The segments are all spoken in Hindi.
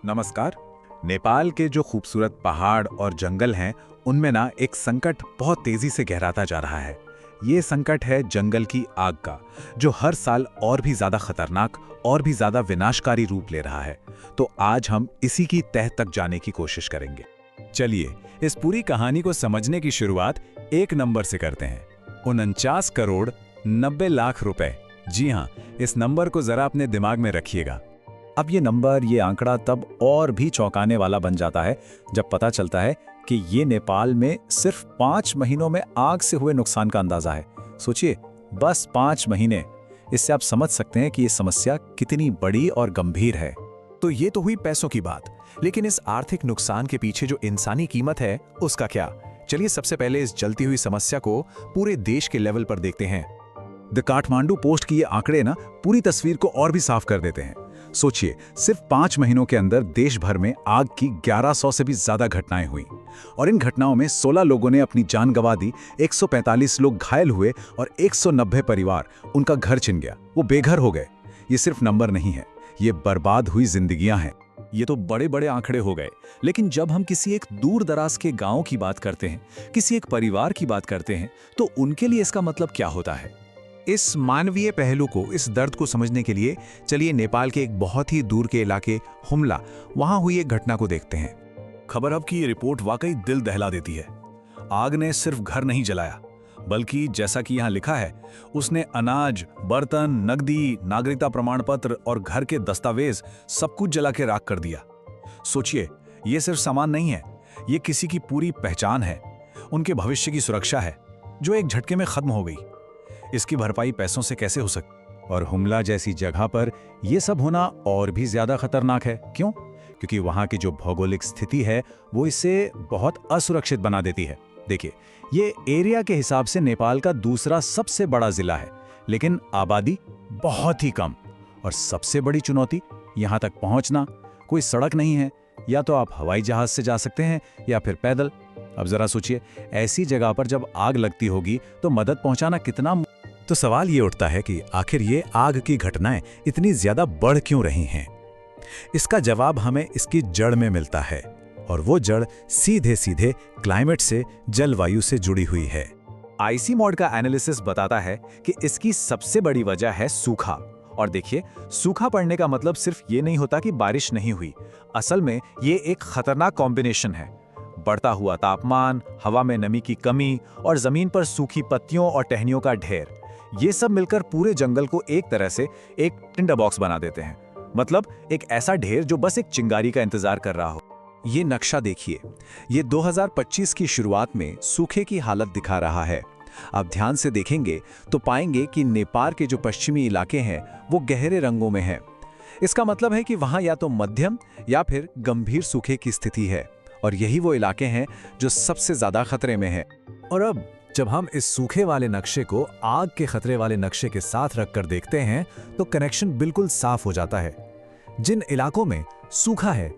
नमस्कार। नेपाल के जो खूबसूरत पहाड़ और जंगल हैं, उनमें ना एक संकट बहुत तेजी से गहराता जा रहा है। ये संकट है जंगल की आग का, जो हर साल और भी ज्यादा खतरनाक और भी ज्यादा विनाशकारी रूप ले रहा है। तो आज हम इसी की तह तक जाने की कोशिश करेंगे। चलिए इस पूरी कहानी को समझने की शुरुआत एक नंबर से करते हैं। 49 करोड़ 90 लाख रुपए। जी हाँ, इस नंबर को जरा अपने दिमाग में रखिएगा। अब ये आंकड़ा तब और भी चौंकाने वाला बन जाता है जब पता चलता है कि ये नेपाल में सिर्फ 5 महीनों में आग से हुए नुकसान का अंदाजा है। सोचिए, बस 5 महीने। इससे आप समझ सकते हैं कि ये समस्या कितनी बड़ी और गंभीर है। तो ये तो हुई पैसों की बात, लेकिन इस आर्थिक नुकसान के पीछे जो इंसानी कीमत है उसका क्या? चलिए सबसे पहले इस जलती हुई समस्या को पूरे देश के लेवल पर देखते हैं। द काठमांडू पोस्ट की ये आंकड़े ना पूरी तस्वीर को और भी साफ कर देते हैं। सोचिए, सिर्फ 5 महीनों के अंदर देश भर में आग की 1100 से भी ज्यादा घटनाएं हुई और इन घटनाओं में 16 लोगों ने अपनी जान गंवा दी, 145 लोग घायल हुए और 190 परिवार, उनका घर छिन गया, वो बेघर हो गए। ये सिर्फ नंबर नहीं है, ये बर्बाद हुई जिंदगियां हैं। ये तो बड़े बड़े आंकड़े हो गए, लेकिन जब हम किसी एक दूर दराज के गांव की बात करते हैं, किसी एक परिवार की बात करते हैं, तो उनके लिए इसका मतलब क्या होता है? इस मानवीय पहलू को, इस दर्द को समझने के लिए चलिए नेपाल के एक बहुत ही दूर के इलाके हुम्ला, वहां हुई एक घटना को देखते हैं। खबर अब की ये रिपोर्ट वाकई दिल दहला देती है। आग ने सिर्फ घर नहीं जलाया, बल्कि जैसा कि यहाँ लिखा है, उसने अनाज, बर्तन, नकदी, नागरिकता प्रमाण पत्र और घर के दस्तावेज सब कुछ जला के राख कर दिया। सोचिए, ये सिर्फ सामान नहीं है, ये किसी की पूरी पहचान है, उनके भविष्य की सुरक्षा है, जो एक झटके में खत्म हो गई। इसकी भरपाई पैसों से कैसे हो सकती? और हुम्ला जैसी जगह पर यह सब होना और भी ज्यादा खतरनाक है। क्यों? क्योंकि वहां की जो भौगोलिक स्थिति है वो इसे बहुत असुरक्षित बना देती है। देखिए, ये एरिया के हिसाब से नेपाल का दूसरा सबसे बड़ा जिला है, लेकिन आबादी बहुत ही कम। और सबसे बड़ी चुनौती, यहां तक पहुंचना। कोई सड़क नहीं है, या तो आप हवाई जहाज से जा सकते हैं या फिर पैदल। अब जरा सोचिए, ऐसी जगह पर जब आग लगती होगी तो मदद पहुंचाना कितना। तो सवाल ये उठता है कि आखिर ये आग की घटनाएं इतनी ज्यादा बढ़ क्यों रही हैं? इसका जवाब हमें इसकी जड़ में मिलता है, और वो जड़ सीधे सीधे क्लाइमेट से, जलवायु से जुड़ी हुई है। आईसी मॉड का एनालिसिस बताता है कि इसकी सबसे बड़ी वजह है सूखा। और देखिए, सूखा पड़ने का मतलब सिर्फ ये नहीं होता कि बारिश नहीं हुई। असल में ये एक खतरनाक कॉम्बिनेशन है। बढ़ता हुआ तापमान, हवा में नमी की कमी और जमीन पर सूखी पत्तियों और टहनियों का ढेर, ये सब मिलकर पूरे जंगल को एक तरह से एक टिंडर बॉक्स बना देते हैं। मतलब एक ऐसा ढेर जो बस एक चिंगारी का इंतजार कर रहा हो। ये नक्शा देखिए, ये 2025 की शुरुआत में सूखे की हालत दिखा रहा है। आप ध्यान से देखेंगे तो पाएंगे कि नेपाल के जो पश्चिमी इलाके हैं वो गहरे रंगों में हैं। इसका मतलब है कि वहां या तो मध्यम या फिर गंभीर सूखे की स्थिति है, और यही वो इलाके हैं जो सबसे ज्यादा खतरे में हैं। और अब जब हम इस सूखे वाले नक्शे को आग के खतरे वाले नक्शे के साथ रखकर देखते हैं, तो कनेक्शन बिल्कुल साफ हो जाता है। जिन इलाकों में सूखा है,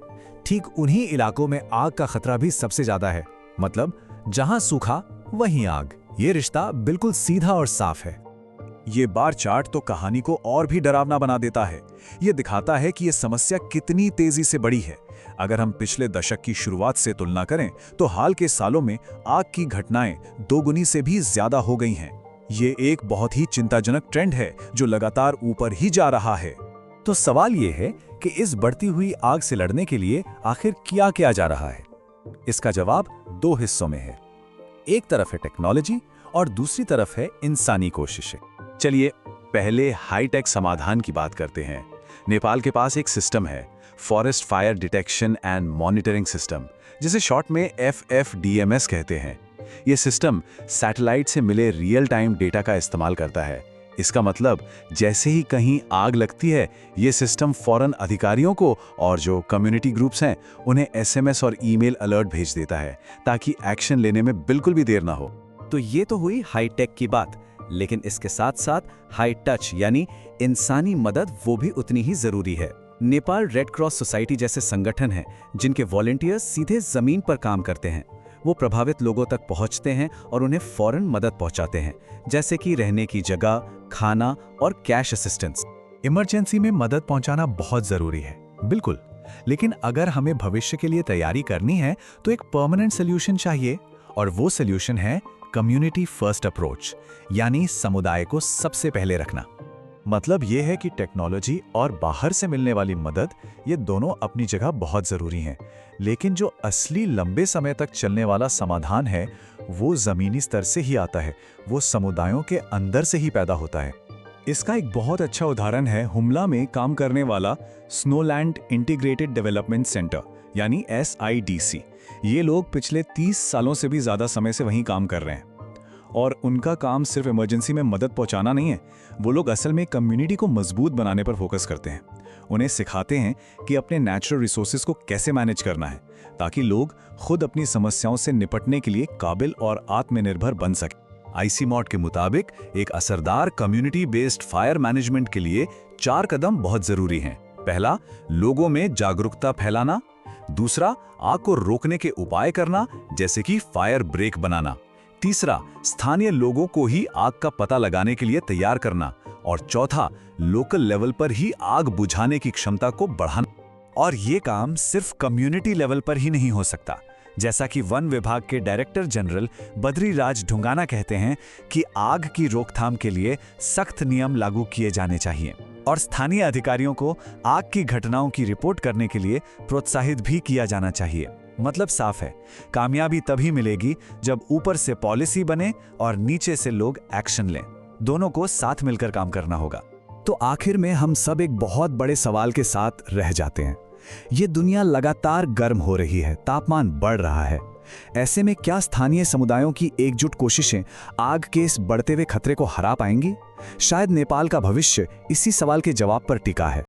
ठीक उन्हीं इलाकों में आग का खतरा भी सबसे ज्यादा है। मतलब जहां सूखा वहीं आग। ये रिश्ता बिल्कुल सीधा और साफ है। ये बार चार्ट तो कहानी को और भी डरावना बना देता है। ये दिखाता है कि ये समस्या कितनी तेजी से बढ़ी है। अगर हम पिछले दशक की शुरुआत से तुलना करें तो हाल के सालों में आग की घटनाएं 2 गुनी से भी ज्यादा हो गई हैं। ये एक बहुत ही चिंताजनक ट्रेंड है जो लगातार ऊपर ही जा रहा है। तो सवाल ये है कि इस बढ़ती हुई आग से लड़ने के लिए आखिर क्या किया जा रहा है? इसका जवाब 2 हिस्सों में है। एक तरफ है टेक्नोलॉजी और दूसरी तरफ है इंसानी कोशिशें। चलिए पहले हाईटेक समाधान की बात करते हैं। नेपाल के पास एक सिस्टम है, forest fire detection and monitoring system, जिसे शॉर्ट में FFDMS कहते हैं। यह सिस्टम सैटेलाइट से मिले रियल टाइम डेटा का इस्तेमाल करता है। इसका मतलब जैसे ही कहीं आग लगती है, यह सिस्टम फौरन अधिकारियों को और जो कम्युनिटी ग्रुप्स हैं उन्हें SMS और ईमेल अलर्ट भेज देता है, ताकि एक्शन लेने में बिल्कुल भी देर ना हो। तो ये तो हुई हाईटेक की बात, लेकिन इसके साथ साथ हाई टच यानी इंसानी मदद वो भी उतनी ही जरूरी है। नेपाल रेड क्रॉस सोसाइटी जैसे संगठन हैं जिनके वॉलंटियर्स सीधे जमीन पर काम करते हैं। वो प्रभावित लोगों तक पहुंचते हैं और उन्हें फौरन मदद पहुंचाते हैं, जैसे कि रहने की जगह, खाना और कैश असिस्टेंस। इमरजेंसी में मदद पहुंचाना बहुत जरूरी है, बिल्कुल, लेकिन अगर हमें भविष्य के लिए तैयारी करनी है तो एक परमानेंट सोल्यूशन चाहिए, और वो सोल्यूशन है कम्युनिटी फर्स्ट अप्रोच, यानी समुदाय को सबसे पहले रखना। मतलब ये है कि टेक्नोलॉजी और बाहर से मिलने वाली मदद, ये दोनों अपनी जगह बहुत ज़रूरी हैं, लेकिन जो असली लंबे समय तक चलने वाला समाधान है वो ज़मीनी स्तर से ही आता है, वो समुदायों के अंदर से ही पैदा होता है। इसका एक बहुत अच्छा उदाहरण है हुमला में काम करने वाला स्नोलैंड इंटीग्रेटेड डेवलपमेंट सेंटर यानी SIDC। ये लोग पिछले 30 सालों से भी ज़्यादा समय से वहीं काम कर रहे हैं, और उनका काम सिर्फ इमरजेंसी में मदद पहुंचाना नहीं है, वो लोग असल में कम्युनिटी को मजबूत बनाने पर फोकस करते हैं। उन्हें सिखाते हैं कि अपने नेचुरल रिसोर्सेज को कैसे मैनेज करना है, ताकि लोग खुद अपनी समस्याओं से निपटने के लिए काबिल और आत्मनिर्भर बन सकें। ICMOD के मुताबिक एक असरदार कम्युनिटी बेस्ड फायर मैनेजमेंट के लिए 4 कदम बहुत जरूरी हैं। पहला, लोगों में जागरूकता फैलाना। दूसरा, आग को रोकने के उपाय करना, जैसे कि फायर ब्रेक बनाना। तीसरा, स्थानीय लोगों को ही आग का पता लगाने के लिए तैयार करना। और चौथा, लोकल लेवल पर ही आग बुझाने की क्षमता को बढ़ाना। और ये काम सिर्फ कम्युनिटी लेवल पर ही नहीं हो सकता। जैसा कि वन विभाग के डायरेक्टर जनरल बद्रीराज ढुंगाना कहते हैं कि आग की रोकथाम के लिए सख्त नियम लागू किए जाने चाहिए, और स्थानीय अधिकारियों को आग की घटनाओं की रिपोर्ट करने के लिए प्रोत्साहित भी किया जाना चाहिए। मतलब साफ है, कामयाबी तभी मिलेगी जब ऊपर से पॉलिसी बने और नीचे से लोग एक्शन लें। दोनों को साथ मिलकर काम करना होगा। तो आखिर में हम सब एक बहुत बड़े सवाल के साथ रह जाते हैं। ये दुनिया लगातार गर्म हो रही है, तापमान बढ़ रहा है। ऐसे में क्या स्थानीय समुदायों की एकजुट कोशिशें आग के इस बढ़ते हुए खतरे को हरा पाएंगी? शायद नेपाल का भविष्य इसी सवाल के जवाब पर टिका है।